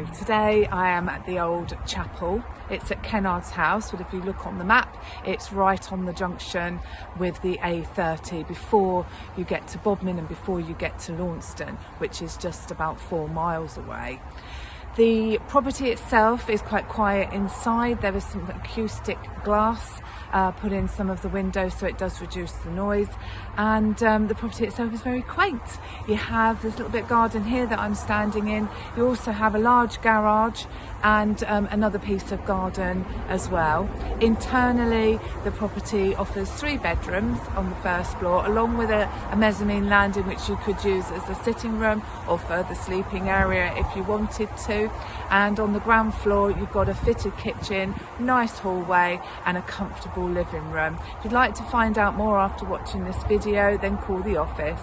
Hello, today I am at the old chapel. It's at Kennard's House, but if you look on the map, it's right on the junction with the A30 before you get to Bodmin and before you get to Launceston, which is just about 4 miles away. The property itself is quite quiet inside. There is some acoustic glass put in some of the windows so it does reduce the noise, and the property itself is very quaint. You have this little bit of garden here that I'm standing in. You also have a large garage and another piece of garden as well. Internally, the property offers 3 bedrooms on the first floor, along with a mezzanine landing which you could use as a sitting room or further sleeping area if you wanted to. And on the ground floor you've got a fitted kitchen, nice hallway and a comfortable living room. If you'd like to find out more after watching this video, then call the office.